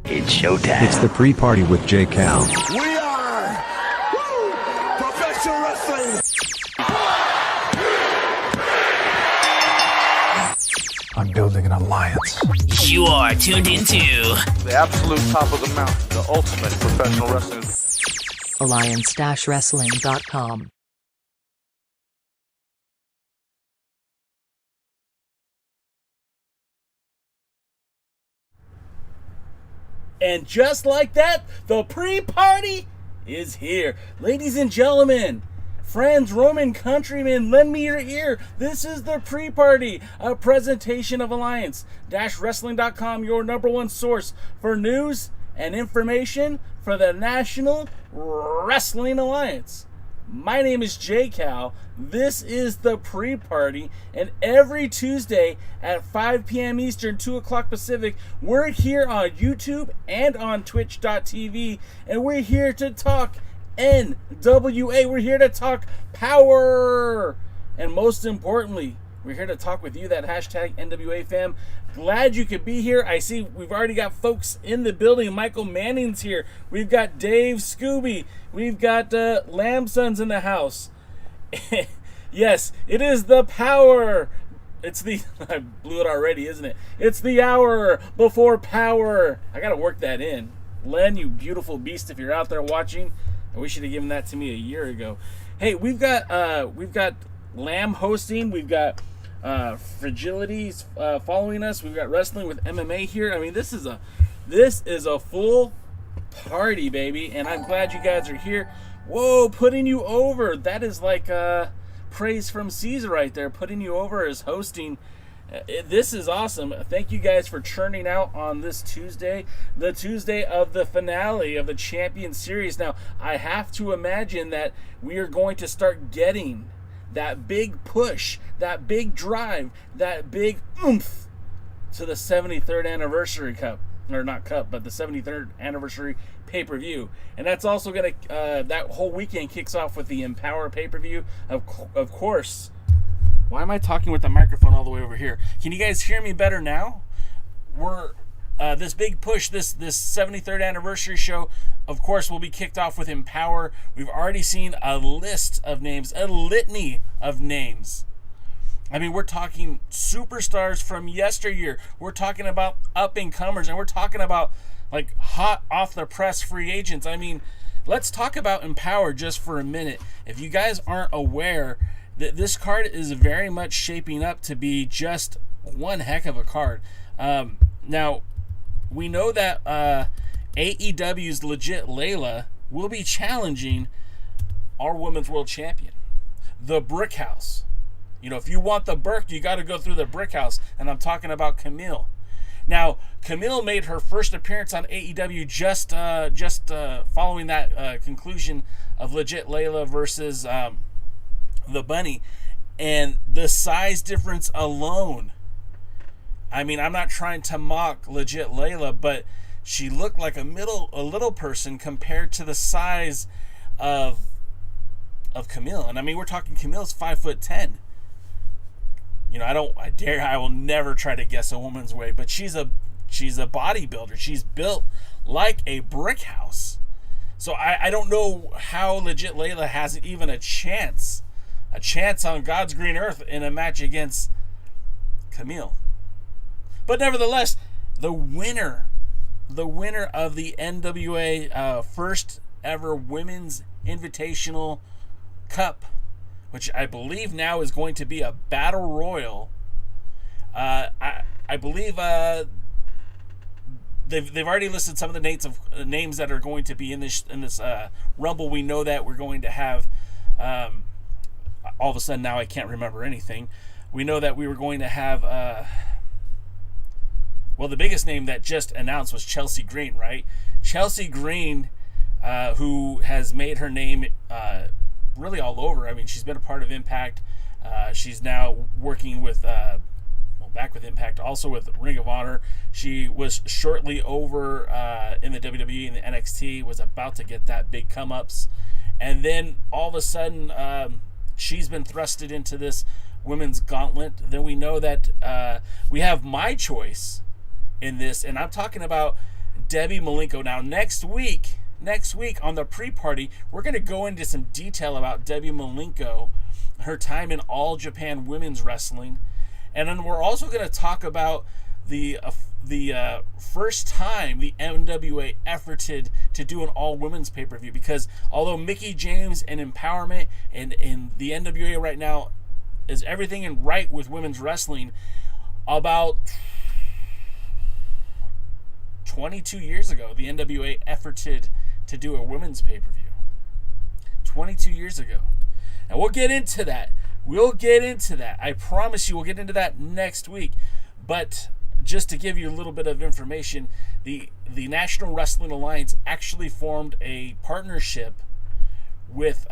It's showtime. It's the pre-party with J. Cal. We are professional wrestling. I'm building an alliance. You are tuned into the absolute top of the mountain, the ultimate professional wrestling. Alliance-wrestling.com. And just like that, the pre-party is here. Ladies and gentlemen, friends, Roman countrymen, lend me your ear. This is the pre-party, a presentation of Alliance-Wrestling.com, your number one source for news and information for the National Wrestling Alliance. My name is J. Cal. This is the pre-party, and every Tuesday at 5 p.m. Eastern, 2 o'clock Pacific, we're here on YouTube and on Twitch.tv, and we're here to talk NWA. We're here to talk POWERRR, and most importantly, we're here to talk with you, that hashtag NWA fam. Glad you could be here. I see we've already got folks in the building. Michael Manning's here. We've got Dave Scooby. We've got Lamson's in the house. Yes, it is the POWERRR. It's the, I blew it already, isn't it? It's the hour before POWERRR. I got to work that in. Len, you beautiful beast, if you're out there watching, I wish you'd have given that to me a year ago. Hey, we've got Lamb hosting. We've got Fragilities following us. We've got Wrestling with MMA here. I mean, this is a full party, baby, and I'm glad you guys are here. Whoa, putting you over. That is like praise from Caesar right there. Putting you over as hosting. This is awesome. Thank you guys for churning out on this Tuesday, the Tuesday of the finale of the Champion Series. Now, I have to imagine that we are going to start getting that big push, that big drive, that big oomph to the 73rd anniversary cup. Or not cup, but the 73rd anniversary pay-per-view. And that's also going to, that whole weekend kicks off with the EmPOWERRR pay-per-view. Of course. Why am I talking with the microphone all the way over here? Can you guys hear me better now? We're, this big push, this 73rd anniversary show, of course, will be kicked off with EmPOWERRR. We've already seen a list of names, a litany of names. I mean, we're talking superstars from yesteryear. We're talking about up-and-comers, and we're talking about, like, hot off-the-press free agents. I mean, let's talk about EmPOWERRR just for a minute. If you guys aren't aware, that this card is very much shaping up to be just one heck of a card. Now, we know that AEW's Legit Layla will be challenging our Women's World Champion, the Brick House. You know, if you want the Burke, you got to go through the Brick House, and I'm talking about Kamille. Now, Kamille made her first appearance on AEW just following that conclusion of Legit Layla versus the Bunny, and the size difference alone. I mean, I'm not trying to mock Legit Layla, but she looked like a little person compared to the size of Kamille. And I mean, we're talking Camille's 5'10". You know, I will never try to guess a woman's weight, but she's a bodybuilder. She's built like a brick house. So I don't know how Legit Layla has even a chance on God's green earth in a match against Kamille. But nevertheless, the winner of the NWA first ever Women's Invitational Cup, which I believe now is going to be a battle royal. I believe they've already listed some of the names that are going to be in this Rumble. We know that we're going to have. All of a sudden now I can't remember anything. We know that we were going to have. Well, the biggest name that just announced was Chelsea Green, right? Chelsea Green, who has made her name really all over. I mean, she's been a part of Impact. She's now working with back with Impact, also with Ring of Honor. She was shortly over in the WWE and the NXT, was about to get that big come-ups. And then all of a sudden, she's been thrusted into this women's gauntlet. Then we know that we have my choice in this, and I'm talking about Debbie Malenko. Now, next week on the pre-party, we're going to go into some detail about Debbie Malenko, her time in All Japan Women's Wrestling, and then we're also going to talk about the first time the NWA efforted to do an all-women's pay-per-view, because although Mickie James and Empowerment and the NWA right now is everything in right with women's wrestling, about 22 years ago, the NWA efforted to do a women's pay-per-view. 22 years ago. And we'll get into that. I promise you we'll get into that next week. But just to give you a little bit of information, the National Wrestling Alliance actually formed a partnership with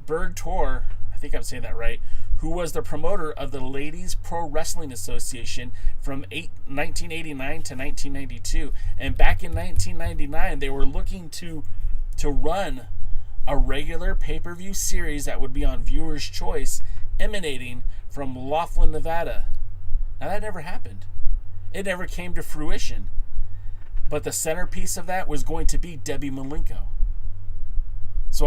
Berg Tor, I think I'm saying that right, who was the promoter of the Ladies Pro Wrestling Association from 1989 to 1992. And back in 1999, they were looking to run a regular pay-per-view series that would be on Viewer's Choice, emanating from Laughlin, Nevada. Now, that never happened. It never came to fruition. But the centerpiece of that was going to be Debbie Malenko. So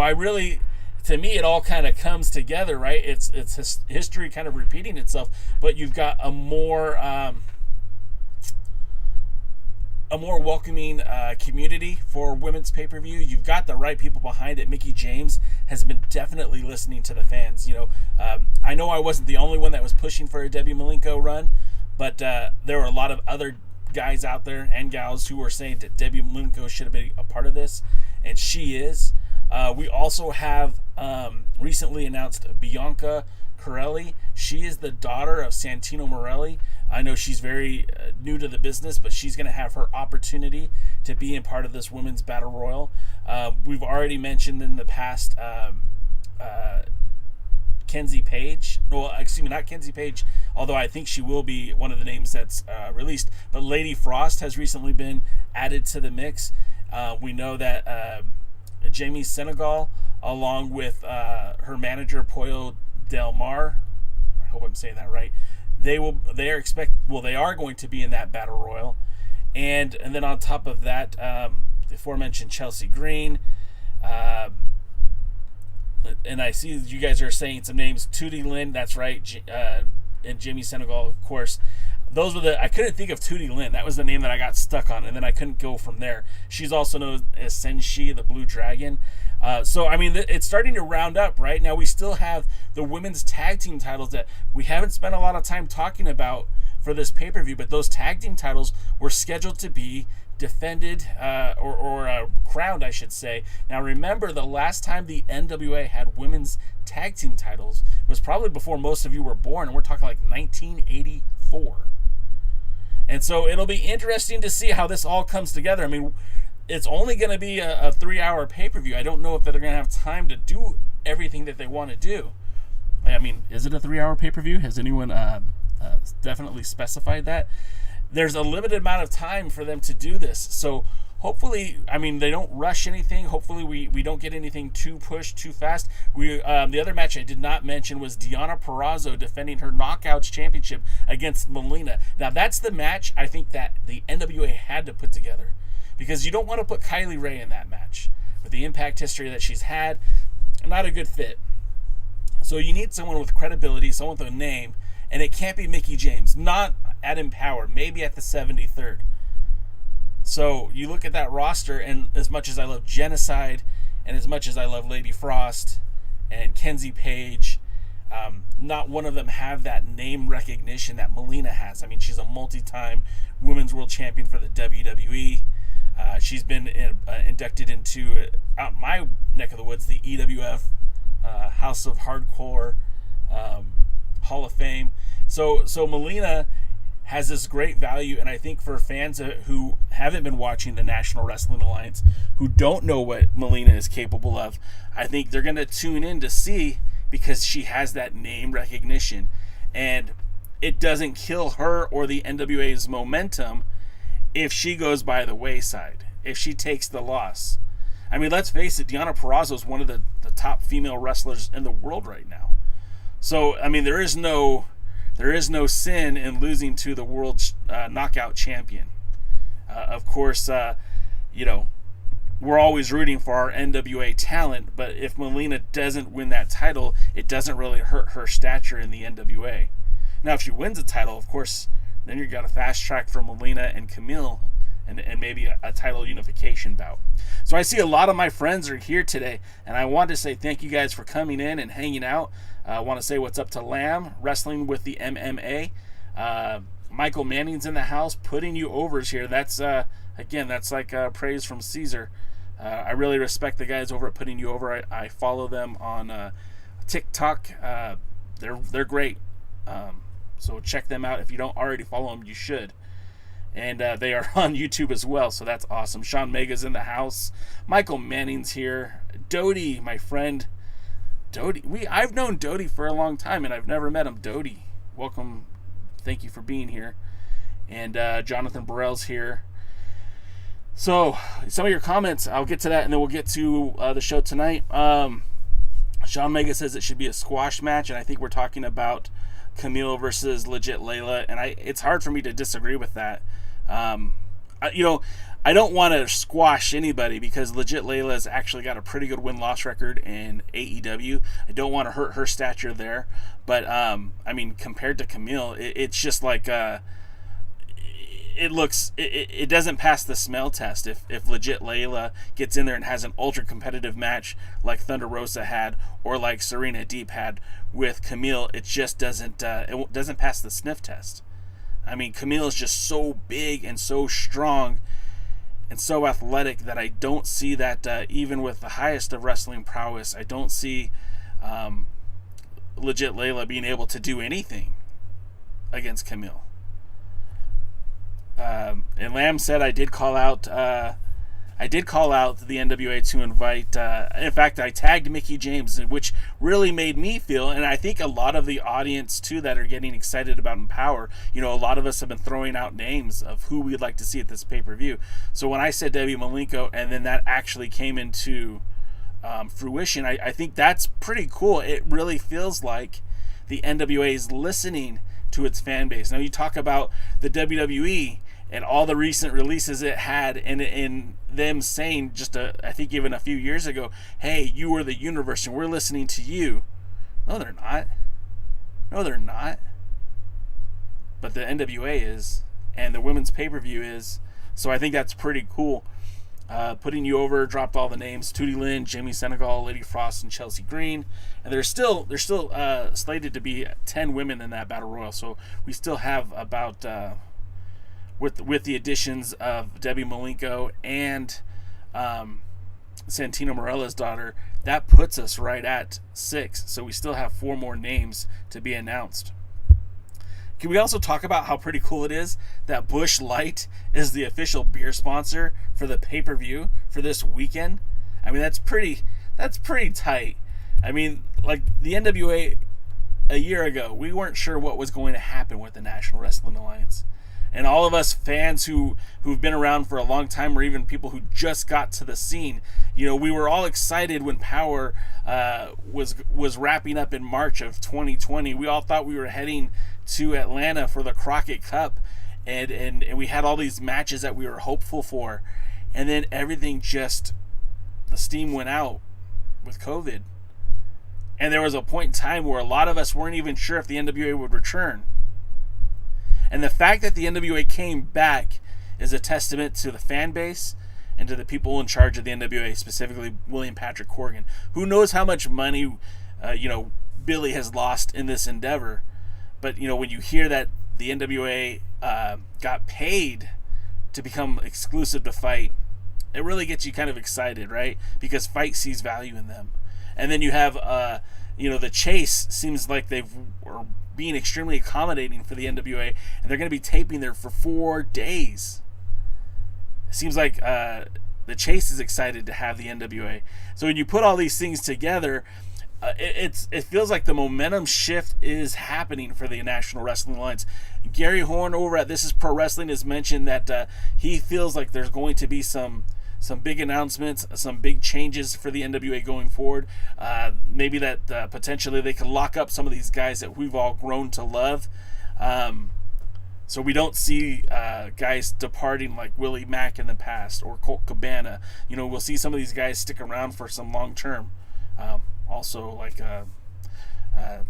to me, it all kind of comes together, right? It's history kind of repeating itself, but you've got a more welcoming community for women's pay-per-view. You've got the right people behind it. Mickie James has been definitely listening to the fans. I know I wasn't the only one that was pushing for a Debbie Malenko run, but there were a lot of other guys out there and gals who were saying that Debbie Malenko should have been a part of this, and she is. We also have recently announced Bianca Corelli. She is the daughter of Santino Morelli. I know she's very new to the business, but she's going to have her opportunity to be in part of this women's battle royal. We've already mentioned in the past Kenzie Paige. Well, excuse me, not Kenzie Paige, although I think she will be one of the names that's released. But Lady Frost has recently been added to the mix. We know that Jamie Senegal, along with her manager Pollo Del Mar, I hope I'm saying that right, they are going to be in that battle royal. And then on top of that, the aforementioned Chelsea Green, and I see you guys are saying some names. Tootie Lynn, that's right, and Jimmy Senegal, of course. Those were I couldn't think of Tootie Lynn. That was the name that I got stuck on, and then I couldn't go from there. She's also known as Senshi, the Blue Dragon. So, I mean, it's starting to round up, right? Now, we still have the women's tag team titles that we haven't spent a lot of time talking about for this pay-per-view, but those tag team titles were scheduled to be defended or crowned, I should say. Now, remember, the last time the NWA had women's tag team titles was probably before most of you were born, and we're talking like 1984. And so it'll be interesting to see how this all comes together. I mean, it's only going to be a 3-hour pay-per-view. I don't know if they're going to have time to do everything that they want to do. I mean, is it a 3-hour pay-per-view? Has anyone definitely specified that? There's a limited amount of time for them to do this. So hopefully, I mean, they don't rush anything. Hopefully we don't get anything too pushed too fast. The other match I did not mention was Deonna Purrazzo defending her Knockouts Championship against Melina. Now, that's the match I think that the NWA had to put together, because you don't want to put Kylie Rae in that match. With the Impact history that she's had, not a good fit. So you need someone with credibility, someone with a name, and it can't be Mickie James. Not at EmPOWERRR, maybe at the 73rd. So you look at that roster, and as much as I love Genocide, and as much as I love Lady Frost and Kenzie Paige, not one of them have that name recognition that Melina has. I mean, she's a multi-time Women's World Champion for the WWE. She's been inducted into, out in my neck of the woods, the EWF House of Hardcore Hall of Fame. So Melina has this great value, and I think for fans who haven't been watching the National Wrestling Alliance, who don't know what Melina is capable of, I think they're going to tune in to see, because she has that name recognition. And it doesn't kill her or the NWA's momentum if she goes by the wayside, if she takes the loss. I mean, let's face it, Deonna Purrazzo is one of the top female wrestlers in the world right now. So, I mean, there is no sin in losing to the world knockout champion. Of course, we're always rooting for our NWA talent, but if Melina doesn't win that title, it doesn't really hurt her stature in the NWA. Now, if she wins a title, of course, then you got a fast track for Melina and Kamille, and maybe a title unification bout. So I see a lot of my friends are here today, and I want to say thank you guys for coming in and hanging out. I want to say what's up to Lamb, Wrestling with the MMA. Michael Manning's in the house, putting you overs here. That's, again, that's like praise from Caesar. I really respect the guys over at Putting You Over. I follow them on TikTok. They're great. So check them out. If you don't already follow them, you should. And they are on YouTube as well, so that's awesome. Sean Mega's in the house. Michael Manning's here. Dodie, my friend. Dodie. I've known Dodie for a long time, and I've never met him. Dodie, welcome. Thank you for being here. And Jonathan Burrell's here. So, some of your comments, I'll get to that, and then we'll get to the show tonight. Sean Mega says it should be a squash match, and I think we're talking about Kamille versus Legit Layla, and it's hard for me to disagree with that. I don't want to squash anybody because Legit Layla has actually got a pretty good win-loss record in AEW. I don't want to hurt her stature there, but I mean, compared to Kamille, it's just like it doesn't pass the smell test. If Legit Layla gets in there and has an ultra competitive match like Thunder Rosa had or like Serena Deep had with Kamille, it just doesn't pass the sniff test. I mean, Kamille is just so big and so strong and so athletic that I don't see that even with the highest of wrestling prowess, I don't see Legit Layla being able to do anything against Kamille. And Lamb said I did call out the NWA to invite. In fact, I tagged Mickie James, which really made me feel, and I think a lot of the audience too that are getting excited about EmPOWERRR. A lot of us have been throwing out names of who we'd like to see at this pay-per-view. So when I said Debbie Malenko, and then that actually came into fruition, I think that's pretty cool. It really feels like the NWA is listening to its fan base. Now you talk about the WWE and all the recent releases it had, and them saying I think even a few years ago, hey, you are the universe and we're listening to you. No, they're not. But the NWA is, and the women's pay-per-view is. So I think that's pretty cool. Putting You Over dropped all the names: Tootie Lynn, Jamie Senegal, Lady Frost, and Chelsea Green. And there's still slated to be 10 women in that battle royal. So we still have about with the additions of Debbie Malenko and Santino Marella's daughter, that puts us right at 6. So we still have 4 more names to be announced. Can we also talk about how pretty cool it is that Busch Light is the official beer sponsor for the pay-per-view for this weekend? I mean, that's pretty tight. I mean, like the NWA a year ago, we weren't sure what was going to happen with the National Wrestling Alliance. And all of us fans who've been around for a long time, or even people who just got to the scene, we were all excited when POWERRR was wrapping up in March of 2020. We all thought we were heading to Atlanta for the Crockett Cup, and we had all these matches that we were hopeful for, and then everything the steam went out with COVID. And there was a point in time where a lot of us weren't even sure if the NWA would return. And the fact that the NWA came back is a testament to the fan base and to the people in charge of the NWA, specifically William Patrick Corgan. Who knows how much money, Billy has lost in this endeavor. But, when you hear that the NWA got paid to become exclusive to Fight, it really gets you kind of excited, right? Because Fight sees value in them. And then you have, the Chase seems like they've are being extremely accommodating for the NWA, and they're going to be taping there for 4 days. It seems like the Chase is excited to have the NWA. So when you put all these things together, it feels like the momentum shift is happening for the National Wrestling Alliance. Gary Horn over at This Is Pro Wrestling has mentioned that he feels like there's going to be some big announcements, some big changes for the NWA going forward. Maybe that potentially they could lock up some of these guys that we've all grown to love. So we don't see guys departing like Willie Mack in the past or Colt Cabana. We'll see some of these guys stick around for some long term. Also like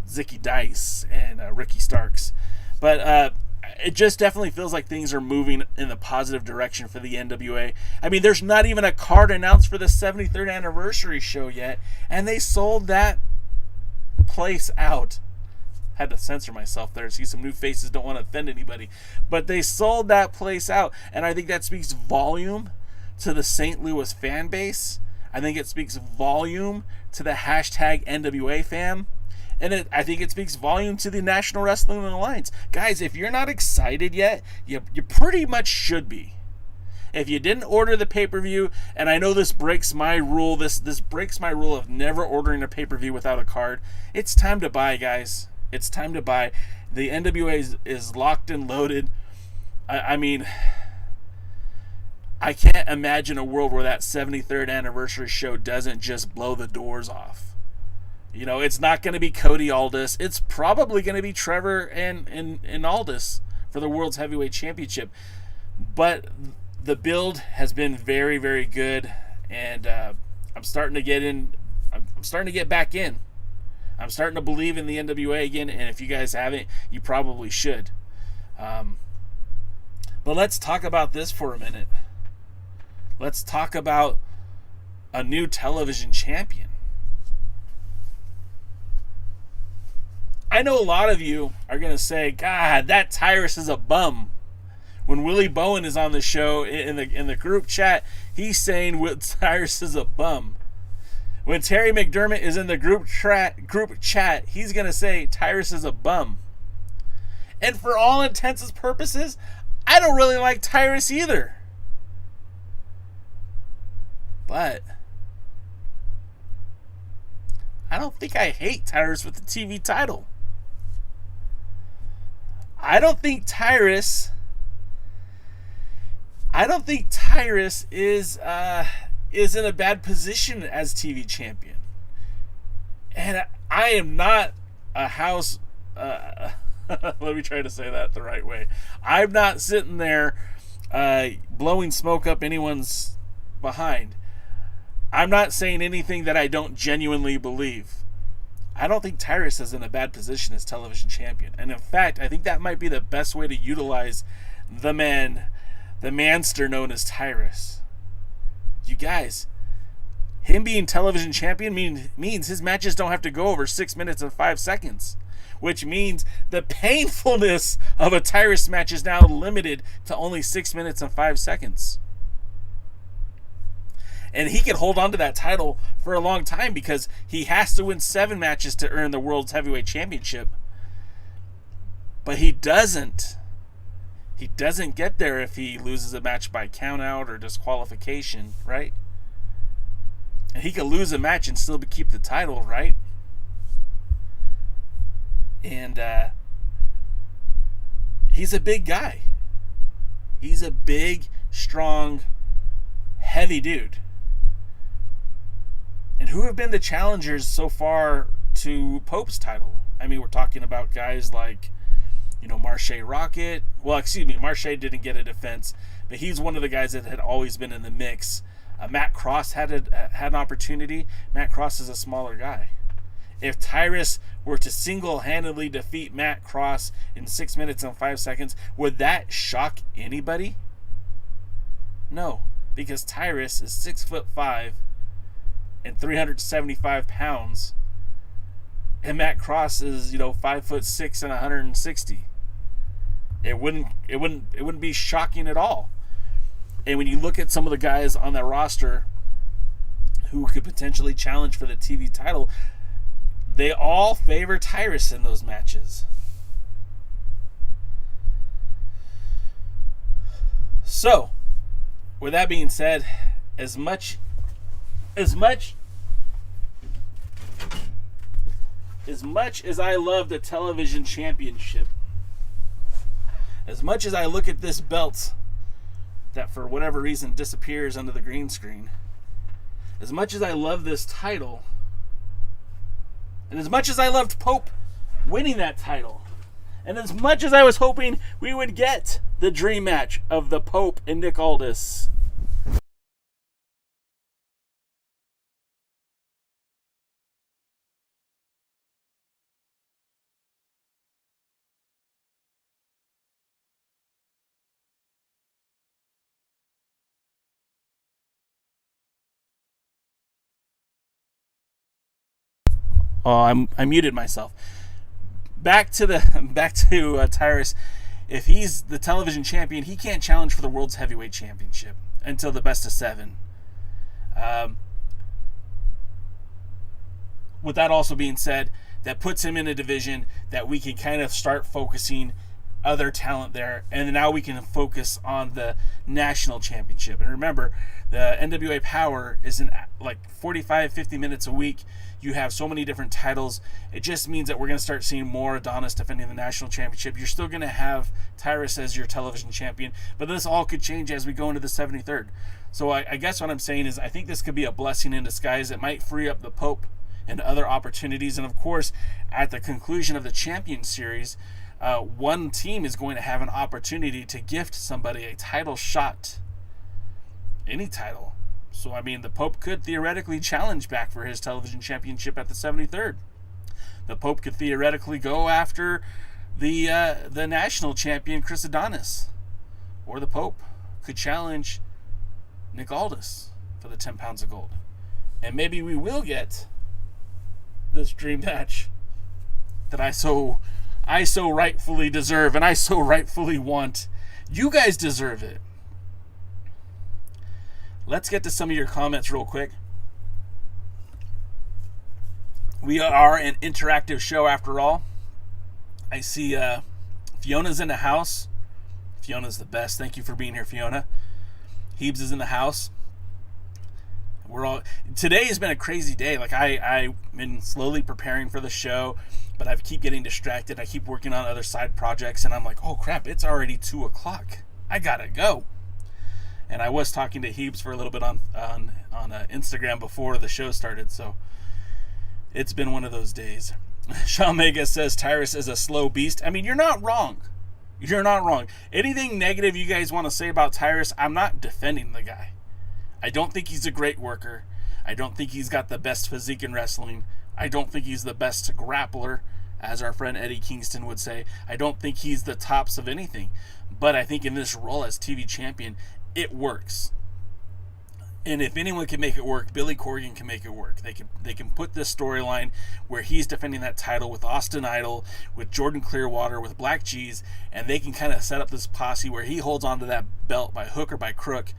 Zicky Dice and Ricky Starks. But it just definitely feels like things are moving in the positive direction for the NWA. I mean, there's not even a card announced for the 73rd anniversary show yet, and they sold that place out. Had to censor myself there. See some new faces, don't want to offend anybody. But they sold that place out, and I think that speaks volume to the St. Louis fan base. I think it speaks volume to the hashtag NWA fam. And I think it speaks volume to the National Wrestling Alliance. Guys, if you're not excited yet, you pretty much should be. If you didn't order the pay-per-view, and I know this breaks my rule, this breaks my rule of never ordering a pay-per-view without a card, it's time to buy, guys. It's time to buy. The NWA is locked and loaded. I mean, I can't imagine a world where that 73rd anniversary show doesn't just blow the doors off. It's not going to be Cody Aldous. It's probably going to be Trevor and Aldous for the World's Heavyweight Championship. But the build has been very, very good, and I'm starting to get in. I'm starting to get back in. I'm starting to believe in the NWA again, and if you guys haven't, you probably should. But let's talk about this for a minute. Let's talk about a new television champion. I know a lot of you are going to say, God, that Tyrus is a bum. When Willie Bowen is on the show in the group chat, he's saying Tyrus is a bum. When Terry McDermott is in the group chat, he's going to say Tyrus is a bum. And for all intents and purposes, I don't really like Tyrus either. But I don't think I hate Tyrus with the TV title. I don't think Tyrus is in a bad position as TV champion. And I am not a house let me try to say that the right way. I'm not sitting there blowing smoke up anyone's behind. I'm not saying anything that I don't genuinely believe. I don't think Tyrus is in a bad position as television champion. And in fact, I think that might be the best way to utilize the manster known as Tyrus. You guys, him being television champion means his matches don't have to go over 6 minutes and 5 seconds. Which means the painfulness of a Tyrus match is now limited to only 6 minutes and 5 seconds. And he can hold on to that title for a long time because he has to win 7 matches to earn the World's Heavyweight Championship. But he doesn't. He doesn't get there if he loses a match by countout or disqualification, right? And he can lose a match and still keep the title, right? And he's a big guy. He's a big, strong, heavy dude. And who have been the challengers so far to Pope's title? I mean, we're talking about guys like, Marshe Rocket. Well, excuse me, Marshe didn't get a defense, but he's one of the guys that had always been in the mix. Matt Cross had an opportunity. Matt Cross is a smaller guy. If Tyrus were to single-handedly defeat Matt Cross in 6 minutes and 5 seconds, would that shock anybody? No, because Tyrus is 6'5" and 375 pounds, and Matt Cross is 5'6" and 160. It wouldn't be shocking at all. And when you look at some of the guys on that roster who could potentially challenge for the TV title, they all favor Tyrus in those matches. So, with that being said, as much as much as I love the television championship, as much as I look at this belt that for whatever reason disappears under the green screen, as much as I love this title, and as much as I loved Pope winning that title, and as much as I was hoping we would get the dream match of the Pope and Nick Aldous, I muted myself. Back to Tyrus. If he's the television champion, he can't challenge for the world's heavyweight championship until the best of 7. With that also being said, that puts him in a division that we can kind of start focusing other talent there, and now we can focus on the national championship. And remember, the NWA Power is in like 45-50 minutes a week. You have so many different titles. It just means that we're going to start seeing more Adonis defending the national championship. You're still going to have Tyrus as your television champion, but this all could change as we go into the 73rd. So I guess what I'm saying is I think this could be a blessing in disguise. It might free up the Pope and other opportunities. And of course, at the conclusion of the Champion Series, one team is going to have an opportunity to gift somebody a title shot. Any title. So, I mean, the Pope could theoretically challenge back for his television championship at the 73rd. The Pope could theoretically go after the national champion, Chris Adonis. Or the Pope could challenge Nick Aldous for the 10 pounds of gold. And maybe we will get this dream match that I so rightfully deserve and I so rightfully want. You guys deserve it. Let's get to some of your comments real quick. We are an interactive show after all. I see Fiona's in the house. Fiona's the best. Thank you for being here, Fiona. Heebs is in the house. Today has been a crazy day. Like I've been slowly preparing for the show, but I keep getting distracted. I keep working on other side projects, and I'm like, oh crap, it's already 2:00. I gotta go. And I was talking to Heebs for a little bit on Instagram before the show started, so it's been one of those days. Shawn Mega says Tyrus is a slow beast. I mean, you're not wrong. You're not wrong. Anything negative you guys want to say about Tyrus, I'm not defending the guy. I don't think he's a great worker. I don't think he's got the best physique in wrestling. I don't think he's the best grappler, as our friend Eddie Kingston would say. I don't think he's the tops of anything. But I think in this role as TV champion, it works. And if anyone can make it work, Billy Corgan can make it work. They can put this storyline where he's defending that title with Austin Idol, with Jordan Clearwater, with Black Cheese, and they can kind of set up this posse where he holds onto that belt by hook or by crook,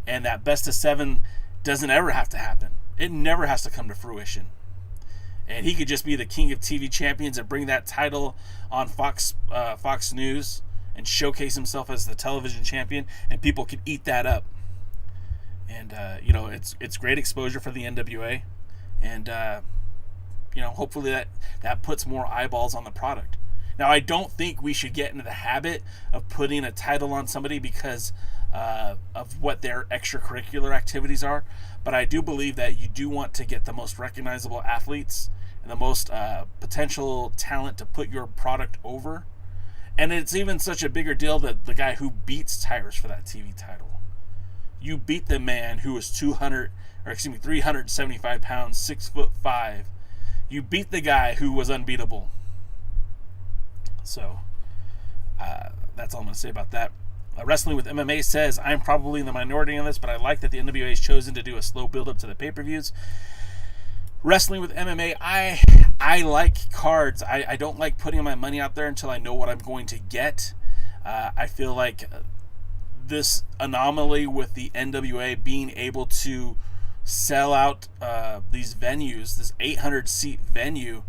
and that best of 7 doesn't ever have to happen. It never has to come to fruition. And he could just be the king of TV champions and bring that title on Fox News and showcase himself as the television champion, and people could eat that up. And it's great exposure for the NWA, and hopefully that puts more eyeballs on the product. Now, I don't think we should get into the habit of putting a title on somebody because of what their extracurricular activities are, but I do believe that you do want to get the most recognizable athletes and the most potential talent to put your product over. And it's even such a bigger deal that the guy who beats Tyrus for that TV title. You beat the man who was 375 pounds, 6'5". You beat the guy who was unbeatable. So, that's all I'm going to say about that. Wrestling with MMA says, I'm probably in the minority on this, but I like that the NWA has chosen to do a slow build-up to the pay-per-views. Wrestling with MMA, I like cards. I don't like putting my money out there until I know what I'm going to get. I feel like this anomaly with the NWA being able to sell out these venues, this 800-seat venue,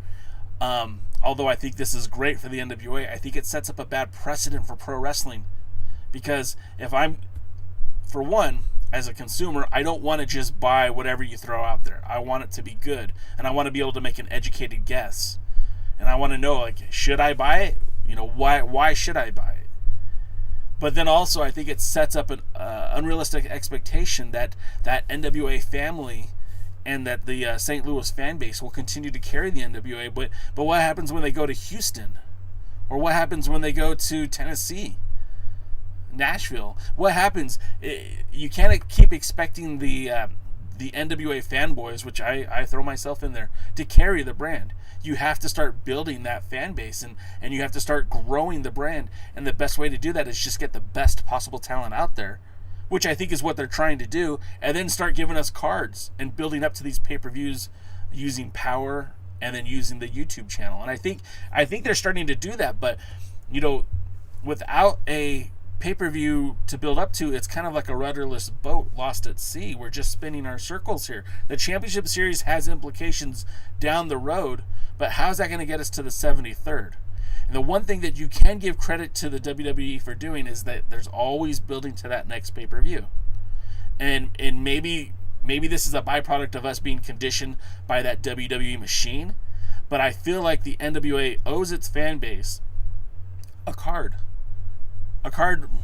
although I think this is great for the NWA, I think it sets up a bad precedent for pro wrestling. Because if I'm, for one, as a consumer, I don't want to just buy whatever you throw out there. I want it to be good, and I want to be able to make an educated guess. And I want to know, like, should I buy it? You know, why should I buy it? But then also, I think it sets up an unrealistic expectation that NWA family and that the St. Louis fan base will continue to carry the NWA. But what happens when they go to Houston? Or what happens when they go to Tennessee? Nashville? What happens? You can't keep expecting the NWA fanboys, which I throw myself in there, to carry the brand. You have to start building that fan base, and you have to start growing the brand. And the best way to do that is just get the best possible talent out there, which I think is what they're trying to do, and then start giving us cards and building up to these pay-per-views using POWERRR and then using the YouTube channel. And I think they're starting to do that, but you know, without a pay-per-view to build up to, it's kind of like a rudderless boat lost at sea. We're just spinning our circles here. The championship series has implications down the road, but how's that going to get us to the 73rd? And the one thing that you can give credit to the WWE for doing is that there's always building to that next pay-per-view. And maybe this is a byproduct of us being conditioned by that WWE machine, but I feel like the NWA owes its fan base a card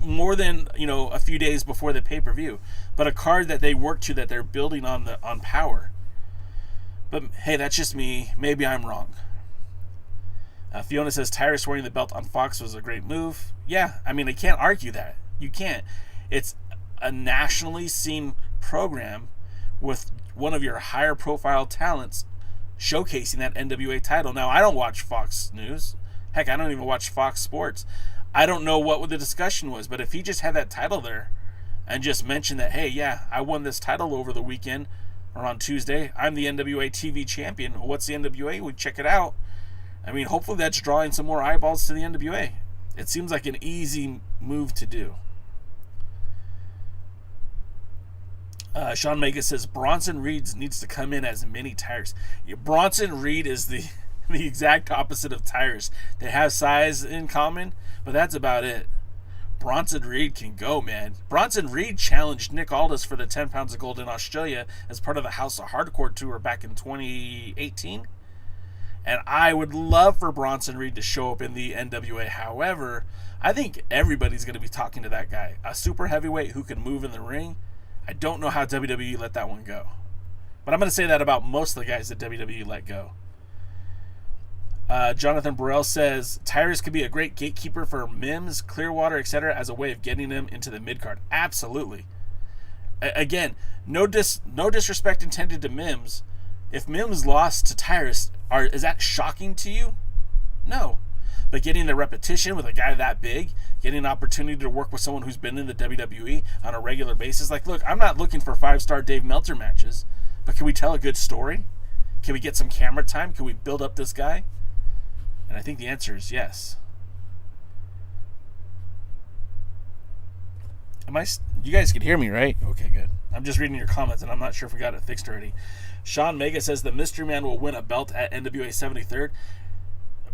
more than, you know, a few days before the pay-per-view, but a card that they work to, that they're building on POWERRR. But hey, that's just me. Maybe I'm wrong. Fiona says Tyrus wearing the belt on Fox was a great move. Yeah, I mean, I can't argue that. You can't. It's a nationally seen program with one of your higher profile talents showcasing that NWA title. Now, I don't watch Fox News. Heck, I don't even watch Fox Sports. I don't know what the discussion was, but if he just had that title there and just mentioned that, hey, yeah, I won this title over the weekend or on Tuesday, I'm the NWA TV champion. What's the NWA? We check it out. I mean, hopefully that's drawing some more eyeballs to the NWA. It seems like an easy move to do. Sean Mega says Bronson Reed needs to come in as mini Tyrus. Bronson Reed is the exact opposite of Tyrus. They have size in common, but that's about it. Bronson Reed can go, man. Bronson Reed challenged Nick Aldis for the 10 pounds of gold in Australia as part of the House of Hardcore tour back in 2018. And I would love for Bronson Reed to show up in the NWA. However, I think everybody's going to be talking to that guy. A super heavyweight who can move in the ring. I don't know how WWE let that one go. But I'm going to say that about most of the guys that WWE let go. Jonathan Burrell says Tyrus could be a great gatekeeper for Mims, Clearwater, etc. as a way of getting them into the mid-card. Absolutely. Again, no disrespect intended to Mims. If Mims lost to Tyrus, is that shocking to you? No. But getting the repetition with a guy that big, getting an opportunity to work with someone who's been in the WWE on a regular basis. Like, look, I'm not looking for 5-star Dave Meltzer matches, but can we tell a good story? Can we get some camera time? Can we build up this guy? And I think the answer is yes. You guys can hear me, right? Okay, good. I'm just reading your comments, and I'm not sure if we got it fixed already. Sean Mega says the Mystery Man will win a belt at NWA 73rd.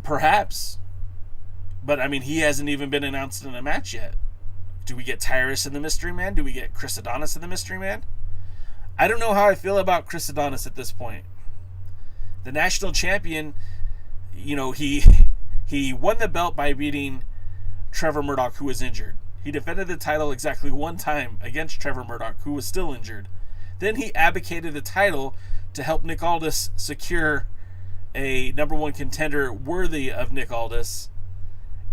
Perhaps. But, I mean, he hasn't even been announced in a match yet. Do we get Tyrus in the Mystery Man? Do we get Chris Adonis in the Mystery Man? I don't know how I feel about Chris Adonis at this point. The national champion, you know, he won the belt by beating Trevor Murdoch, who was injured. He defended the title exactly one time against Trevor Murdoch, who was still injured. Then he abdicated the title to help Nick Aldis secure a number one contender worthy of Nick Aldis.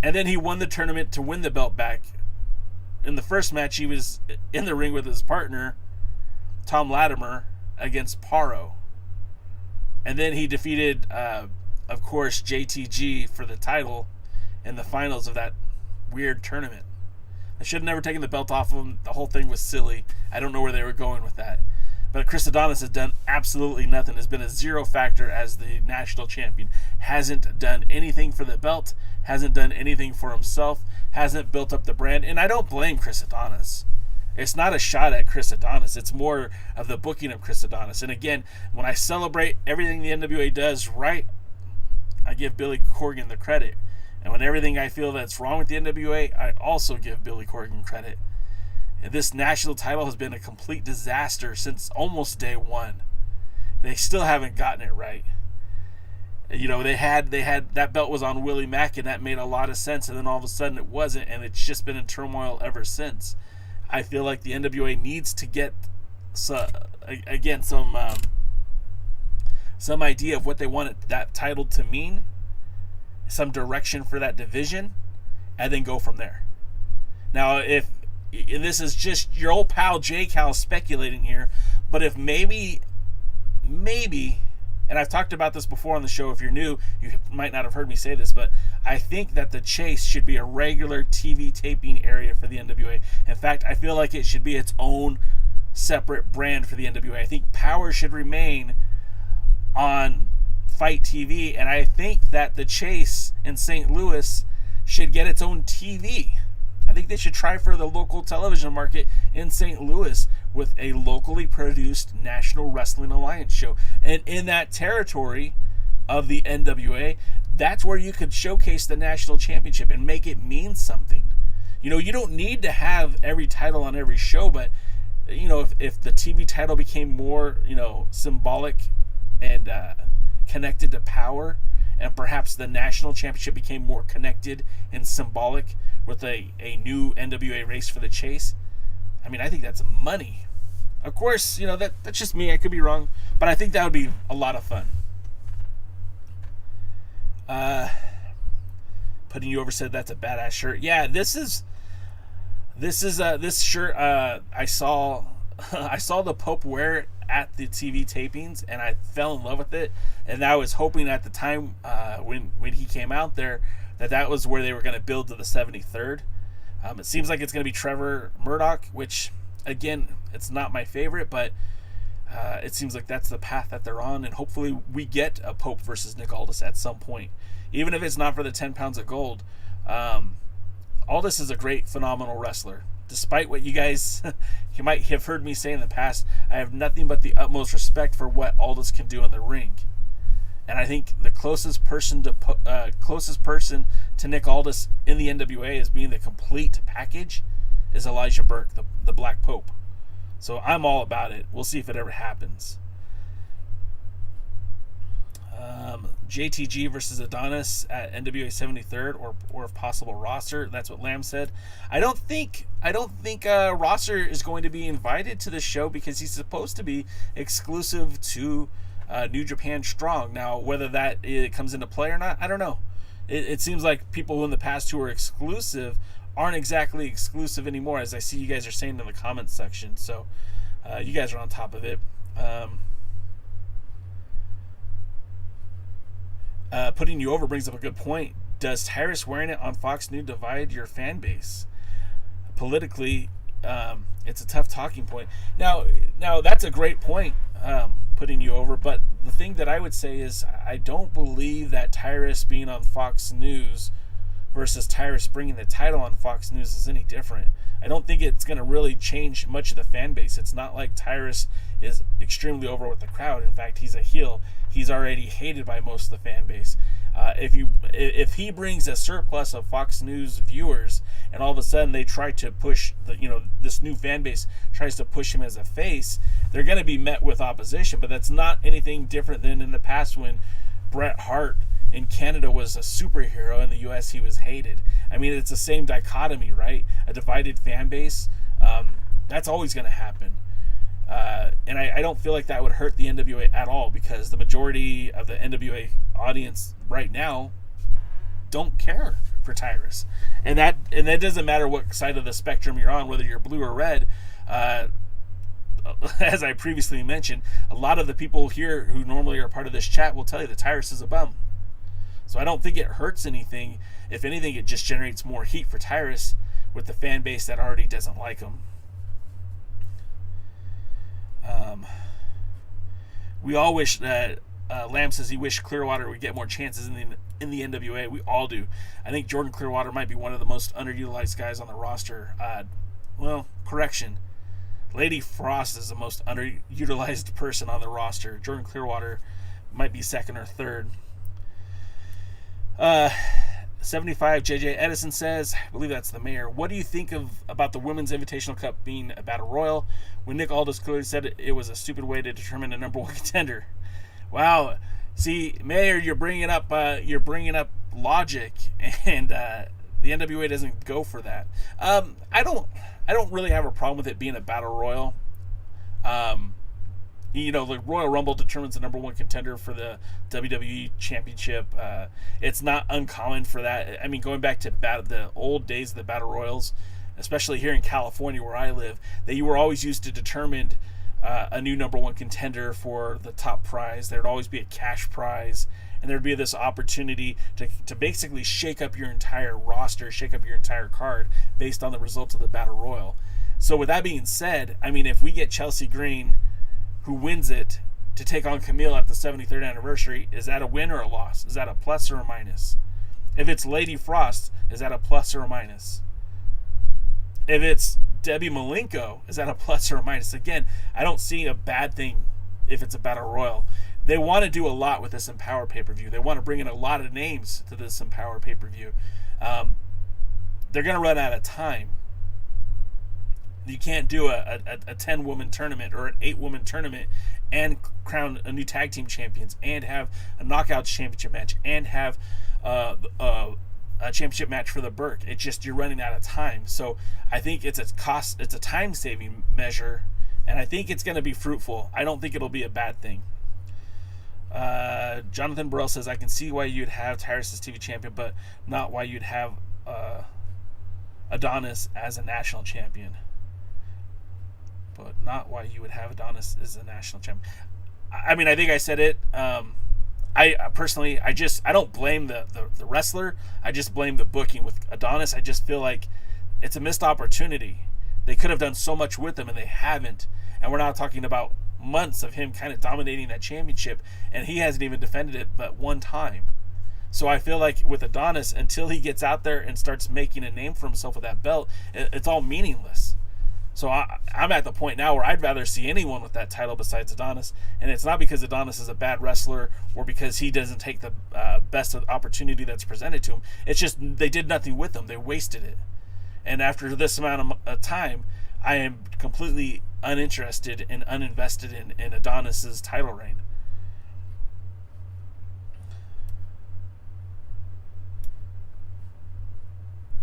And then he won the tournament to win the belt back. In the first match, he was in the ring with his partner, Tom Latimer, against Paro. And then he defeated, of course, JTG for the title in the finals of that weird tournament. I should have never taken the belt off of him. The whole thing was silly. I don't know where they were going with that. But Chris Adonis has done absolutely nothing. Has been a zero factor as the national champion. Hasn't done anything for the belt. Hasn't done anything for himself. Hasn't built up the brand. And I don't blame Chris Adonis. It's not a shot at Chris Adonis. It's more of the booking of Chris Adonis. And again, when I celebrate everything the NWA does right, I give Billy Corgan the credit. And when everything I feel that's wrong with the NWA, I also give Billy Corgan credit. And this national title has been a complete disaster since almost day one. They still haven't gotten it right. You know, they had that belt was on Willie Mack, and that made a lot of sense, and then all of a sudden it wasn't, and it's just been in turmoil ever since. I feel like the NWA needs to get some idea of what they want that title to mean, some direction for that division, and then go from there. Now, and this is just your old pal J Cal speculating here, but if maybe, and I've talked about this before on the show, if you're new, you might not have heard me say this, but I think that the Chase should be a regular TV taping area for the NWA. In fact, I feel like it should be its own separate brand for the NWA. I think Power should remain on Fight TV, and I think that the Chase in St. Louis should get its own TV. I think they should try for the local television market in St. Louis with a locally produced National Wrestling Alliance show. And in that territory of the NWA, that's where you could showcase the national championship and make it mean something. You know, you don't need to have every title on every show, but, you know, if the TV title became more, you know, symbolic and connected to Power, and perhaps the national championship became more connected and symbolic with a new NWA race for the Chase, I mean, I think that's money. Of course, you know, that's just me. I could be wrong, but I think that would be a lot of fun. Putting You Over said that's a badass shirt. Yeah, this shirt. I saw the Pope wear it at the TV tapings, and I fell in love with it. And I was hoping at the time when he came out there that was where they were going to build to the 73rd. It seems like it's going to be Trevor Murdoch, which, again, it's not my favorite, but it seems like that's the path that they're on, and hopefully we get a Pope versus Nick Aldis at some point, even if it's not for the 10 pounds of gold. Aldis is a great, phenomenal wrestler. Despite what you guys you might have heard me say in the past, I have nothing but the utmost respect for what Aldis can do in the ring. And I think the closest person to Nick Aldis in the NWA as being the complete package is Elijah Burke, the Black Pope. So I'm all about it. We'll see if it ever happens. JTG versus Adonis at NWA 73rd or if possible roster. That's what Lamb said. I don't think roster is going to be invited to this show because he's supposed to be exclusive to New Japan Strong. Now, whether that comes into play or not, I don't know. It seems like people in the past who were exclusive aren't exactly exclusive anymore, as I see you guys are saying in the comments section. So you guys are on top of it. Putting You Over brings up a good point. Does Tyrus wearing it on Fox News divide your fan base? Politically, it's a tough talking point. Now that's a great point, Putting You Over, but the thing that I would say is I don't believe that Tyrus being on Fox News versus Tyrus bringing the title on Fox News is any different. I don't think it's going to really change much of the fan base. It's not like Tyrus is extremely over with the crowd. In fact, he's a heel. He's already hated by most of the fan base. If he brings a surplus of Fox News viewers, and all of a sudden they try to push this new fan base tries to push him as a face, they're going to be met with opposition. But that's not anything different than in the past when Bret Hart in Canada was a superhero, in the US he was hated. I mean, it's the same dichotomy, right? A divided fan base. That's always going to happen. And I don't feel like that would hurt the NWA at all, because the majority of the NWA audience right now don't care for Tyrus. And that doesn't matter what side of the spectrum you're on, whether you're blue or red. As I previously mentioned, a lot of the people here who normally are part of this chat will tell you that Tyrus is a bum. So I don't think it hurts anything. If anything, it just generates more heat for Tyrus with the fan base that already doesn't like him. We all wish that Lamb says he wished Clearwater would get more chances in the NWA. We all do. I think Jordan Clearwater might be one of the most underutilized guys on the roster. Correction. Lady Frost is the most underutilized person on the roster. Jordan Clearwater might be second or third. 75 JJ Edison says, I believe that's the mayor, what do you think about the Women's Invitational Cup being a battle royal when Nick Aldis clearly said it was a stupid way to determine a number one contender? Wow, See, Mayor, you're bringing up logic, and the NWA doesn't go for that. I don't really have a problem with it being a battle royal. The Royal Rumble determines the number one contender for the WWE Championship. It's not uncommon for that. I mean, going back to the old days of the battle royals, especially here in California where I live, that you were always used to determine a new number one contender for the top prize. There'd always be a cash prize, and there'd be this opportunity to basically shake up your entire roster, shake up your entire card based on the results of the battle royal. So with that being said, I mean, if we get Chelsea Green, who wins it, to take on Kamille at the 73rd anniversary, is that a win or a loss? Is that a plus or a minus? If it's Lady Frost, is that a plus or a minus? If it's Debbie Malenko, is that a plus or a minus? Again, I don't see a bad thing if it's a battle royal. They want to do a lot with this EmPOWERRR pay-per-view. They want to bring in a lot of names to this EmPOWERRR pay-per-view. They're going to run out of time. You can't do a 10-woman tournament or an 8-woman tournament and crown a new tag team champions and have a knockouts championship match and have a championship match for the Burke. It's just, you're running out of time. So I think it's a time-saving measure, and I think it's going to be fruitful. I don't think it'll be a bad thing. Jonathan Burrell says, I can see why you'd have Tyrus as TV champion, but not why you'd have Adonis as a national champion. But not why you would have Adonis as a national champion. I mean, I think I said it. I personally, I don't blame the wrestler. I just blame the booking with Adonis. I just feel like it's a missed opportunity. They could have done so much with him, and they haven't. And we're not talking about months of him kind of dominating that championship, and he hasn't even defended it but one time. So I feel like with Adonis, until he gets out there and starts making a name for himself with that belt, it's all meaningless. So I'm at the point now where I'd rather see anyone with that title besides Adonis. And it's not because Adonis is a bad wrestler or because he doesn't take the best opportunity that's presented to him. It's just they did nothing with him. They wasted it. And after this amount of time, I am completely uninterested and uninvested in Adonis's title reign.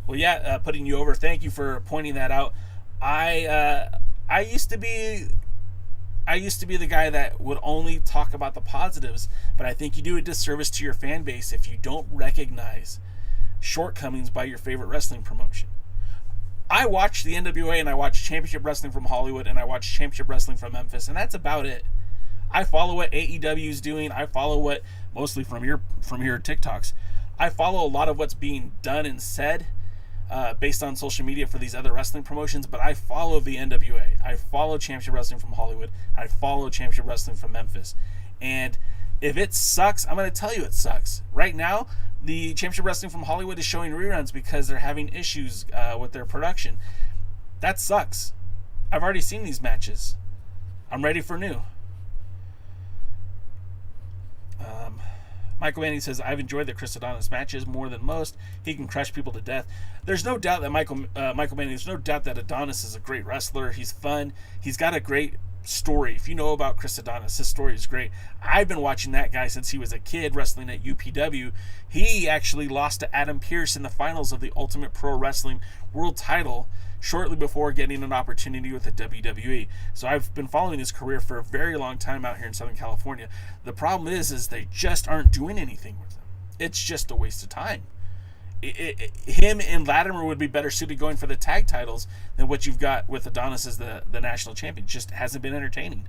Well, yeah, putting you over. Thank you for pointing that out. I used to be the guy that would only talk about the positives, but I think you do a disservice to your fan base if you don't recognize shortcomings by your favorite wrestling promotion. I watch the NWA, and I watch Championship Wrestling from Hollywood, and I watch Championship Wrestling from Memphis, and that's about it. I follow what AEW is doing. I follow what, mostly from your TikToks, I follow a lot of what's being done and said based on social media for these other wrestling promotions, but I follow the NWA. I follow Championship Wrestling from Hollywood. I follow Championship Wrestling from Memphis. And if it sucks, I'm going to tell you it sucks. Right now, the Championship Wrestling from Hollywood is showing reruns because they're having issues with their production. That sucks. I've already seen these matches. I'm ready for new. Michael Manning says, I've enjoyed the Chris Adonis matches more than most. He can crush people to death. There's no doubt that Michael Manning, there's no doubt that Adonis is a great wrestler. He's fun. He's got a great story. If you know about Chris Adonis, his story is great. I've been watching that guy since he was a kid wrestling at UPW. He actually lost to Adam Pearce in the finals of the Ultimate Pro Wrestling World Title shortly before getting an opportunity with the WWE. So I've been following his career for a very long time out here in Southern California. The problem is they just aren't doing anything with him. It's just a waste of time. Him and Latimer would be better suited going for the tag titles than what you've got with Adonis as the national champion. It just hasn't been entertaining.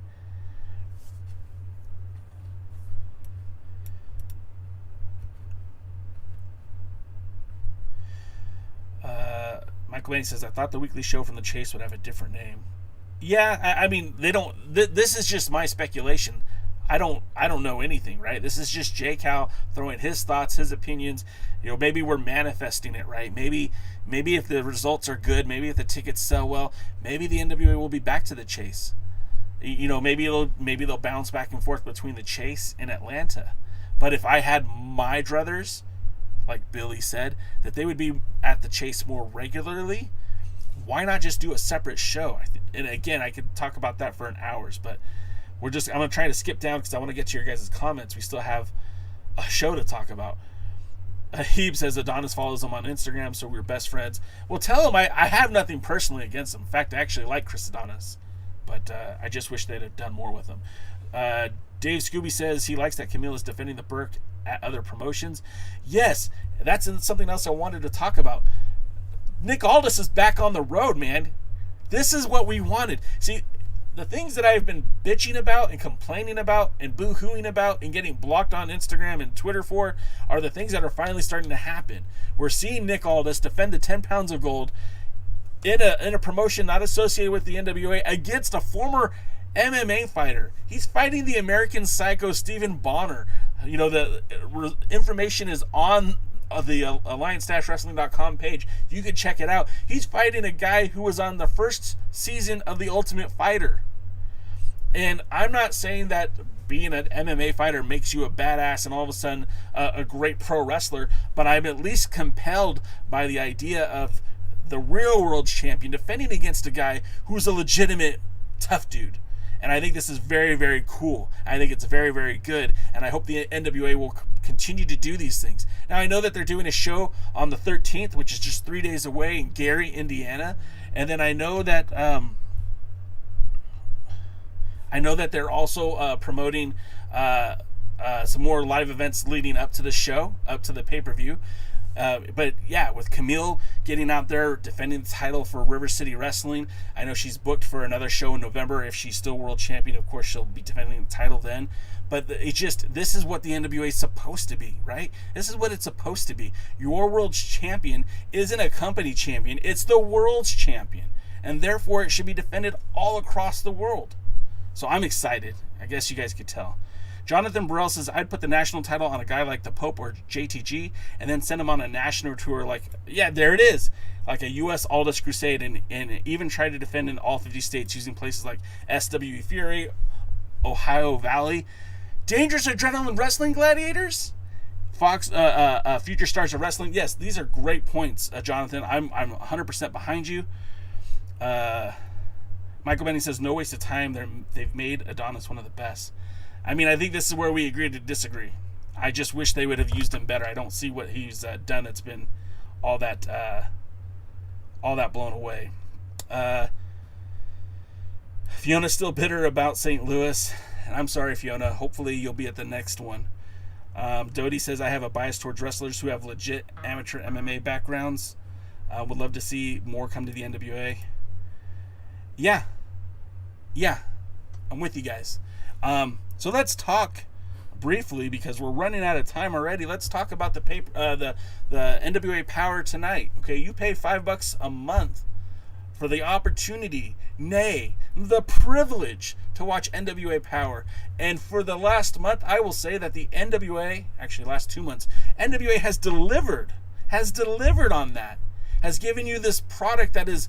Michael Manning says, I thought the weekly show from the Chase would have a different name. Yeah, I mean, they don't. This is just my speculation. I don't know anything, right? This is just Jay Cal throwing his thoughts, his opinions. You know, maybe we're manifesting it, right? Maybe if the results are good, maybe if the tickets sell well, maybe the NWA will be back to the Chase. You know, maybe they'll bounce back and forth between the Chase and Atlanta. But if I had my druthers, like Billy said, that they would be at the Chase more regularly, why not just do a separate show? And again, I could talk about that for hours, but I'm going to try to skip down because I want to get to your guys' comments. We still have a show to talk about. Heeb says Adonis follows him on Instagram, so we're best friends. Well, tell him I have nothing personally against him. In fact, I actually like Chris Adonis, but I just wish they'd have done more with him. Dave Scooby says he likes that Kamille is defending the Burke at other promotions. Yes, that's something else I wanted to talk about. Nick Aldous is back on the road, man. This is what we wanted. See, the things that I've been bitching about and complaining about and boo-hooing about and getting blocked on Instagram and Twitter for are the things that are finally starting to happen. We're seeing Nick Aldous defend the 10 pounds of gold in a promotion not associated with the NWA against a former MMA fighter. He's fighting the American Psycho Stephen Bonner. You know, the information is on the Alliance-Wrestling.com page. You can check it out. He's fighting a guy who was on the first season of The Ultimate Fighter. And I'm not saying that being an MMA fighter makes you a badass and all of a sudden a great pro wrestler, but I'm at least compelled by the idea of the real world champion defending against a guy who's a legitimate tough dude. And I think this is very, very cool. I think it's very, very good. And I hope the NWA will continue to do these things. Now, I know that they're doing a show on the 13th, which is just 3 days away in Gary, Indiana. And then I know that they're also promoting some more live events leading up to the show, up to the pay-per-view. But yeah, with Kamille getting out there defending the title for River City Wrestling, I know she's booked for another show in November. If she's still world champion, of course, she'll be defending the title then. But this is what the NWA is supposed to be, right? This is what it's supposed to be. Your world's champion isn't a company champion. It's the world's champion. And therefore, it should be defended all across the world. So I'm excited. I guess you guys could tell. Jonathan Burrell says, I'd put the national title on a guy like the Pope or JTG and then send him on a national tour like, yeah, there it is. Like a U.S. Aldous Crusade and even try to defend in all 50 states using places like SWE Fury, Ohio Valley. Dangerous Adrenaline Wrestling Gladiators? Fox, Future Stars of Wrestling. Yes, these are great points, Jonathan. I'm 100% behind you. Michael Benny says, no waste of time. They've made Adonis one of the best. I mean, I think this is where we agree to disagree. I just wish they would have used him better. I don't see what he's done that's been all that blown away. Fiona's still bitter about St. Louis. And I'm sorry, Fiona. Hopefully you'll be at the next one. Dodie says, I have a bias towards wrestlers who have legit amateur MMA backgrounds. Would love to see more come to the NWA. Yeah. I'm with you guys. So let's talk briefly, because we're running out of time already. Let's talk about the NWA POWERRR tonight. Okay, you pay $5 a month for the opportunity, nay, the privilege to watch NWA POWERRR. And for the last month, I will say that the NWA, actually last 2 months, NWA has delivered on that. Has given you this product that is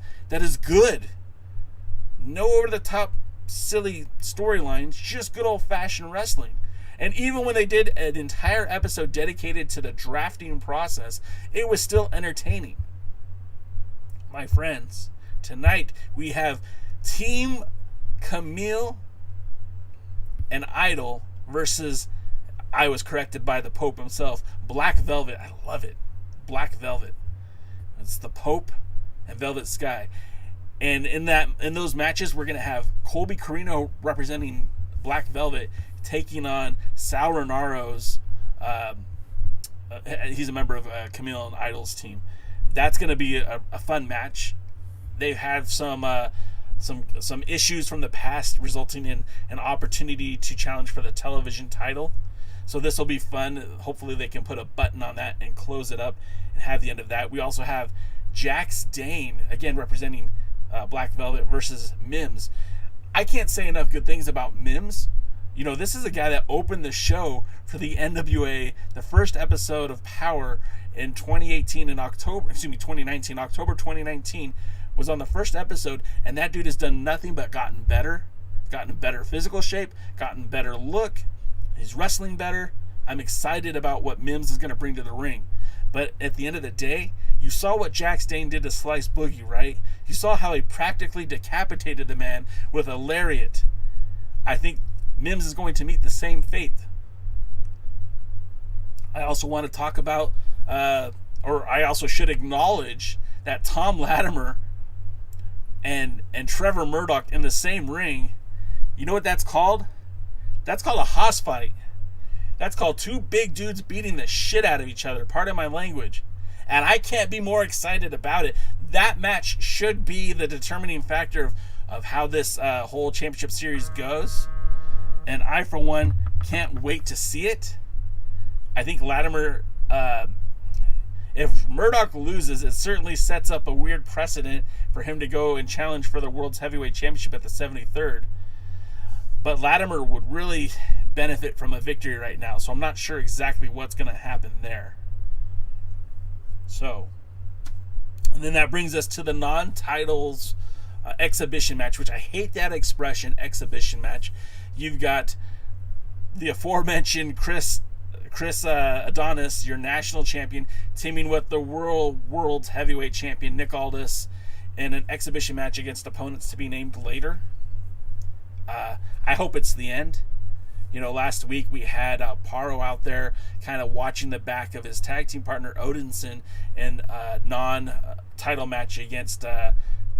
good. No over-the-top silly storylines, just good old-fashioned wrestling. And even when they did an entire episode dedicated to the drafting process, it was still entertaining. My friends, tonight we have Team Kamille and Idol versus, I was corrected by the Pope himself, Black Velvet. I love it. Black Velvet. It's the Pope and Velvet Sky. And in those matches, we're going to have Colby Carino representing Black Velvet taking on Sal Renaro's. He's a member of Kamille and Idol's team. That's going to be a fun match. They've had some issues from the past, resulting in an opportunity to challenge for the television title. So this will be fun. Hopefully they can put a button on that and close it up and have the end of that. We also have Jax Dane, again representing Black Velvet, versus Mims. I can't say enough good things about Mims. You know, this is a guy that opened the show for the NWA, the first episode of POWERRR in 2019, October 2019 was on the first episode, and that dude has done nothing but gotten better physical shape, gotten better look. He's wrestling better. I'm excited about what Mims is going to bring to the ring. But at the end of the day, you saw what Jax Dane did to Slice Boogie, right? You saw how he practically decapitated the man with a lariat. I think Mims is going to meet the same fate. I also want to talk about, or I also should acknowledge that Tom Latimer and Trevor Murdoch in the same ring. You know what that's called? That's called a hoss fight. That's called two big dudes beating the shit out of each other. Pardon my language. And I can't be more excited about it. That match should be the determining factor of how this whole championship series goes. And I, for one, can't wait to see it. I think Latimer, if Murdoch loses, it certainly sets up a weird precedent for him to go and challenge for the World's Heavyweight Championship at the 73rd. But Latimer would really benefit from a victory right now, so I'm not sure exactly what's going to happen there. So, and then that brings us to the non-titles exhibition match, which I hate that expression, exhibition match. You've got the aforementioned Chris Adonis, your national champion, teaming with the world's heavyweight champion Nick Aldous in an exhibition match against opponents to be named later. I hope it's the end. You know, last week we had POWERRR out there kind of watching the back of his tag team partner Odinson in a non-title match against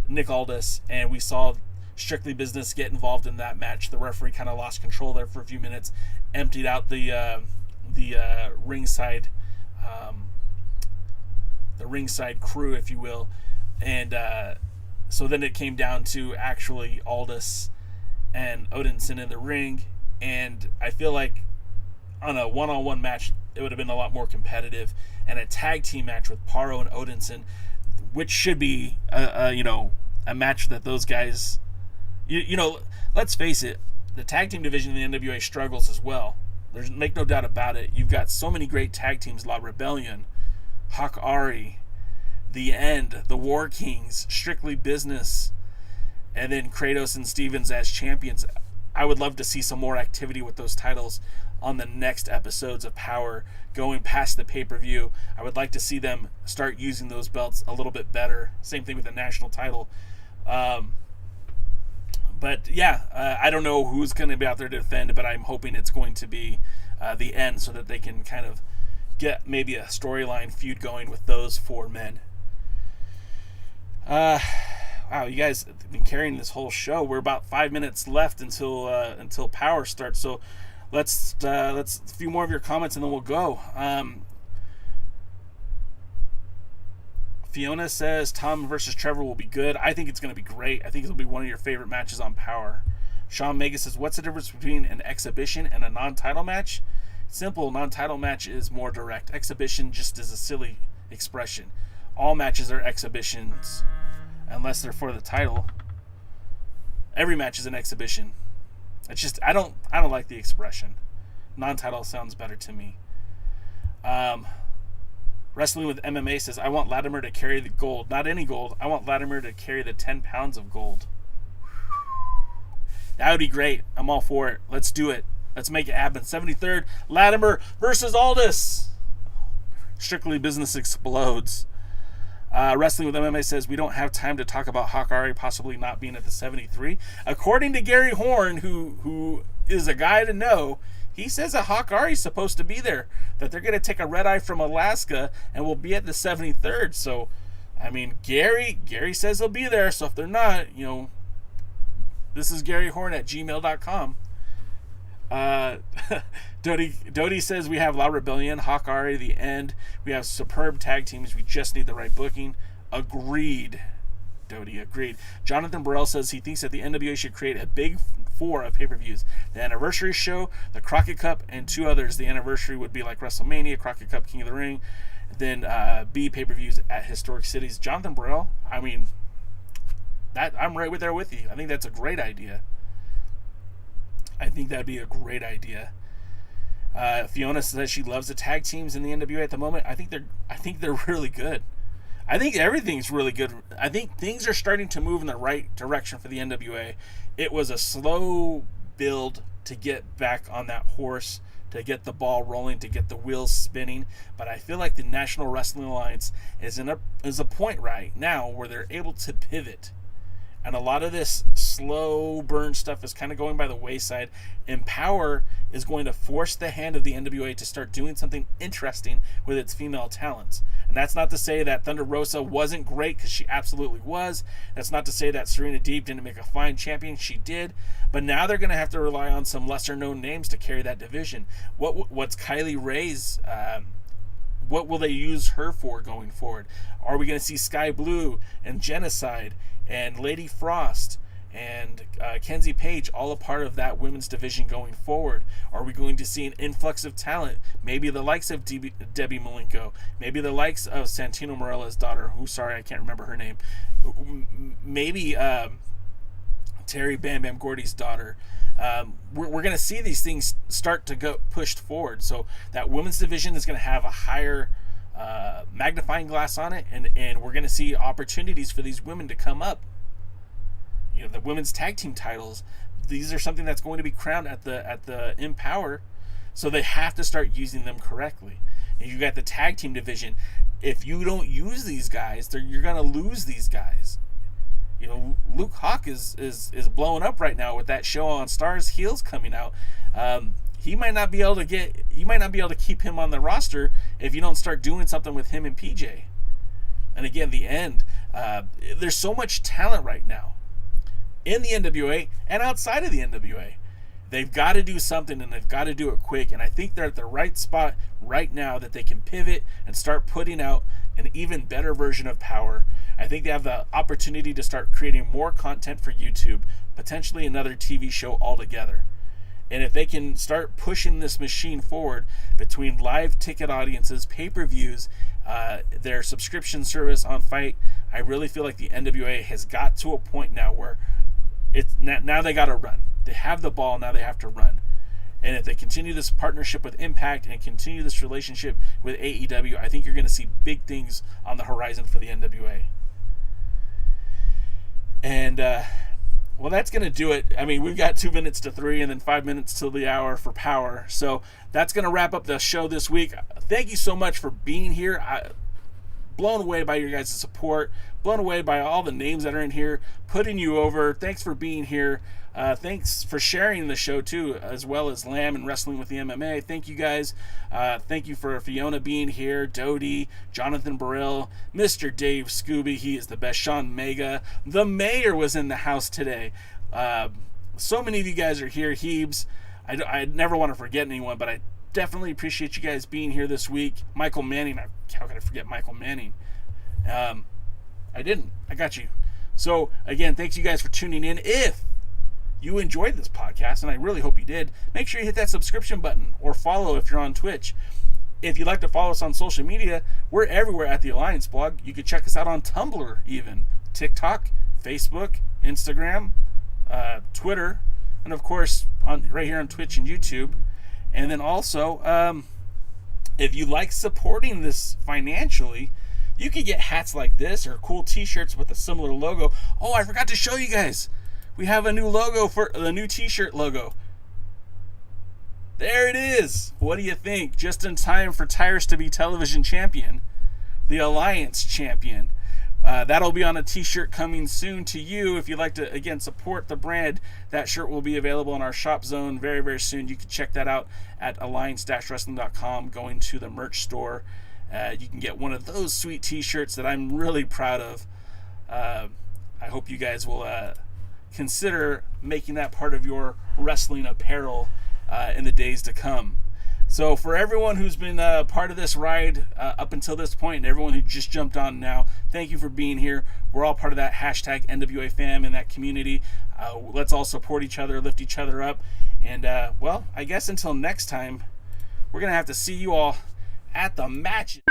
Nick Aldous, and we saw Strictly Business get involved in that match. The referee kind of lost control there for a few minutes, emptied out the ringside crew, if you will, and so then it came down to actually Aldous and Odinson in the ring. And I feel like on a one-on-one match, it would have been a lot more competitive. And a tag team match with POWERRR and Odinson, which should be a match that those guys, you know, let's face it, the tag team division in the NWA struggles as well. There's make no doubt about it. You've got so many great tag teams: La Rebellion, Hawkari, The End, the War Kings, Strictly Business, and then Kratos and Stevens as champions. I would love to see some more activity with those titles on the next episodes of POWERRR, going past the pay-per-view. I would like to see them start using those belts a little bit better. Same thing with the national title. But yeah, I don't know who's going to be out there to defend, but I'm hoping it's going to be The End, so that they can kind of get maybe a storyline feud going with those four men. Wow, you guys have been carrying this whole show. We're about 5 minutes left until POWERRR starts. So let's a few more of your comments and then we'll go. Fiona says Tom versus Trevor will be good. I think it's going to be great. I think it'll be one of your favorite matches on POWERRR. Sean Mega says, what's the difference between an exhibition and a non-title match? Simple. Non-title match is more direct. Exhibition just is a silly expression. All matches are exhibitions, unless they're for the title. Every match is an exhibition. It's just I don't like the expression. Non-title sounds better to me. Wrestling with MMA says, I want Latimer to carry the gold. Not any gold. I want Latimer to carry the 10 pounds of gold. That would be great. I'm all for it. Let's do it. Let's make it happen. 73rd, Latimer versus Aldous. Strictly Business explodes. Wrestling with MMA says, we don't have time to talk about Hawkari possibly not being at the 73. According to Gary Horn, who is a guy to know, he says that Hawkari is supposed to be there, that they're going to take a red eye from Alaska and will be at the 73rd. So, I mean, Gary says they'll be there. So if they're not, this is Gary Horn at gmail.com. Dodie says we have La Rebellion, Hawkari, The End. We have superb tag teams. We just need the right booking. Agreed. Dodie, agreed. Jonathan Burrell says he thinks that the NWA should create a big four of pay-per-views. The Anniversary Show, the Crockett Cup, and two others. The Anniversary would be like WrestleMania, Crockett Cup, King of the Ring. Then B pay-per-views at historic cities. Jonathan Burrell, I mean, I'm right there with you. I think that's a great idea. I think that'd be a great idea. Fiona says she loves the tag teams in the NWA at the moment. I think they're really good. I think everything's really good. I think things are starting to move in the right direction for the NWA. It was a slow build to get back on that horse, to get the ball rolling, to get the wheels spinning. But I feel like the National Wrestling Alliance is a point right now where they're able to pivot. And a lot of this slow burn stuff is kind of going by the wayside. EmPOWERRR is going to force the hand of the NWA to start doing something interesting with its female talents. And that's not to say that Thunder Rosa wasn't great, because she absolutely was. That's not to say that Serena Deeb didn't make a fine champion. She did. But now they're going to have to rely on some lesser known names to carry that division. What's Kylie Rae's... what will they use her for going forward? Are we going to see Sky Blue and Genocide and Lady Frost and Kenzie Paige all a part of that women's division going forward? Are we going to see an influx of talent? Maybe the likes of Debbie Malenko, maybe the likes of Santino Marella's daughter, I can't remember her name. Maybe Terry Bam Bam Gordy's daughter. We're going to see these things start to go pushed forward. So that women's division is going to have a higher magnifying glass on it, and we're going to see opportunities for these women to come up. You know, the women's tag team titles, these are something that's going to be crowned at the EmPOWERRR, so they have to start using them correctly. And you got the tag team division. If you don't use these guys, you're going to lose these guys. You know, Luke Hawk is blowing up right now with that show on Stars Heels coming out. He might not be able to keep him on the roster if you don't start doing something with him and PJ. And again, the end. There's so much talent right now in the NWA and outside of the NWA. They've got to do something, and they've got to do it quick. And I think they're at the right spot right now that they can pivot and start putting out an even better version of Power. I think they have the opportunity to start creating more content for YouTube, potentially another TV show altogether. And if they can start pushing this machine forward between live ticket audiences, pay-per-views, their subscription service on Fight, I really feel like the NWA has got to a point now where now they got to run. They have the ball, now they have to run. And if they continue this partnership with Impact and continue this relationship with AEW, I think you're going to see big things on the horizon for the NWA. And, well, that's going to do it. I mean, we've got 2 minutes to 3 and then 5 minutes till the hour for Power. So that's going to wrap up the show this week. Thank you so much for being here. Blown away by your guys' support. Blown away by all the names that are in here. Putting you over. Thanks for being here. Thanks for sharing the show too, as well as Lamb and Wrestling with the MMA. Thank you guys. Thank you for Fiona being here, Dodie, Jonathan Burrell, Mr. Dave Scooby, he is the best, Sean Mega. The mayor was in the house today. So many of you guys are here. Hebes, I never want to forget anyone, but I definitely appreciate you guys being here this week. Michael Manning, how could I forget Michael Manning? I didn't. I got you. So again, thanks you guys for tuning in. If you enjoyed this podcast, and I really hope you did, make sure you hit that subscription button or follow if you're on Twitch. If you'd like to follow us on social media, we're everywhere at the Alliance Blog. You can check us out on Tumblr even, TikTok, Facebook, Instagram, Twitter, and of course right here on Twitch and YouTube. And then also, if you like supporting this financially, you can get hats like this or cool t-shirts with a similar logo. Oh, I forgot to show you guys. We have a new logo for the new t-shirt logo. There it is. What do you think? Just in time for Tyrus to be television champion, the Alliance champion. That'll be on a t-shirt coming soon to you. If you'd like to, again, support the brand, that shirt will be available in our shop zone very, very soon. You can check that out at alliance-wrestling.com, going to the merch store. You can get one of those sweet t-shirts that I'm really proud of. I hope you guys will consider making that part of your wrestling apparel in the days to come. So for everyone who's been part of this ride up until this point, and everyone who just jumped on now, thank you for being here. We're all part of that hashtag NWA fam in that community. Let's all support each other, lift each other up. And, well, I guess until next time, we're going to have to see you all at the match.